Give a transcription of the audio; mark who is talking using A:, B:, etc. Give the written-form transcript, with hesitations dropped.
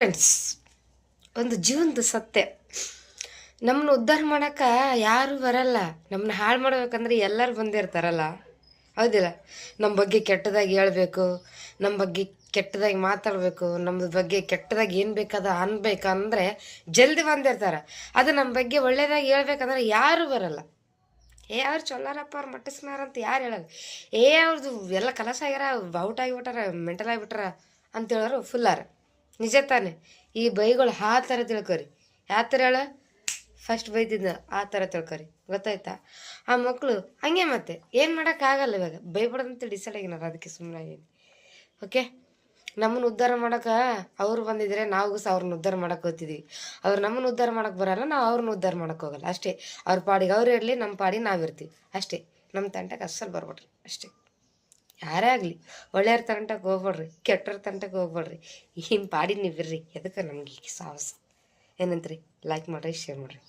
A: Friends, ಒಂದು ಜೀವನದ ಸತ್ಯ, ನಮ್ಮನ್ನ ಉದ್ಧಾರ ಮಾಡೋಕೆ ಯಾರು ಬರಲ್ಲ. ನಮ್ಮನ್ನ ಹಾಳು ಮಾಡ್ಬೇಕಂದ್ರೆ ಎಲ್ಲರೂ ಬಂದಿರ್ತಾರಲ್ಲ, ಹೌದಿಲ್ಲ? ನಮ್ಮ ಬಗ್ಗೆ ಕೆಟ್ಟದಾಗಿ ಹೇಳ್ಬೇಕು, ನಮ್ಮ ಬಗ್ಗೆ ಕೆಟ್ಟದಾಗಿ ಮಾತಾಡಬೇಕು, ನಮ್ಮ ಬಗ್ಗೆ ಕೆಟ್ಟದಾಗಿ ಏನು ಬೇಕಾದ ಅನ್ಬೇಕಂದ್ರೆ ಜಲ್ದಿ ಬಂದಿರ್ತಾರೆ. ಅದು ನಮ್ಮ ಬಗ್ಗೆ ಒಳ್ಳೇದಾಗಿ ಹೇಳ್ಬೇಕಂದ್ರೆ ಯಾರು ಬರಲ್ಲ. ಅವ್ರು ಚೊಲ್ಲಾರಪ್ಪ, ಅವ್ರು ಮಟ್ಟಿಸ್ನಾರ ಅಂತ ಯಾರು ಹೇಳಲ್ಲ. ಅವ್ರದ್ದು ಎಲ್ಲ ಕಲಸ ಆಗ್ಯಾರ, ಔಟ್ ಆಗಿಬಿಟ್ಟಾರ, ಮೆಂಟಲ್ ಆಗಿಬಿಟ್ಟಾರ ಅಂತ ಹೇಳೋರು ಫುಲ್ಲಾರ. ನಿಜ ತಾನೆ? ಈ ಬೈಗಳು ಆ ಥರ ತಿಳ್ಕೊರಿ. ಯಾವ ಥರ ಹೇಳ? ಫಸ್ಟ್ ಬೈತಿದ್ದ ಆ ಥರ ತಿಳ್ಕೊರಿ, ಗೊತ್ತಾಯ್ತಾ? ಆ ಮಕ್ಕಳು ಹಂಗೆ ಮತ್ತೆ ಏನು ಮಾಡೋಕ್ಕಾಗಲ್ಲ. ಇವಾಗ ಬೈಬಿಡೋದಂತ ಡಿಸೈಡ್ ಆಗಿನಾರ, ಅದಕ್ಕೆ ಸುಮ್ಮನೆ ಆಗೀನಿ. ಓಕೆ, ನಮ್ಮನ್ನು ಉದ್ಧಾರ ಮಾಡೋಕೆ ಅವ್ರು ಬಂದಿದ್ರೆ ನಾವು ಸಹ ಅವ್ರನ್ನ ಉದ್ಧಾರ ಮಾಡೋಕೆ ಹೋಗ್ತಿದ್ವಿ. ಅವ್ರು ನಮ್ಮನ್ನು ಉದ್ಧಾರ ಮಾಡೋಕೆ ಬರಲ್ಲ, ನಾವು ಅವ್ರನ್ನ ಉದ್ಧಾರ ಮಾಡೋಕೆ ಹೋಗಲ್ಲ. ಅಷ್ಟೇ. ಅವ್ರ ಪಾಡಿಗೆ ಅವ್ರು ಇರಲಿ, ನಮ್ಮ ಪಾಡಿಗೆ ನಾವು ಇರ್ತೀವಿ ಅಷ್ಟೇ. ನಮ್ಮ ತಂಟಕ್ಕೆ ಅಸ್ಸಲು ಬರ್ಬೇಡ್ರಿ ಅಷ್ಟೇ. ಯಾರೇ ಆಗಲಿ ಒಳ್ಳೆಯವ್ರ ತಂಟಕ್ಕೆ ಹೋಗ್ಬೇಡ್ರಿ, ಕೆಟ್ಟವ್ರ ತಂಟಕ್ಕೆ ಹೋಗ್ಬೇಡ್ರಿ. ನಿಮ್ಮ ಪಾಡಿಗೆ ನೀವು ಇರ್ರಿ. ಎದಕ್ಕೆ ನಮ್ಗೆ ಈ ಸಾಹಸ? ಏನಂತ್ರಿ? ಲೈಕ್ ಮಾಡಿರಿ, ಶೇರ್ ಮಾಡಿರಿ.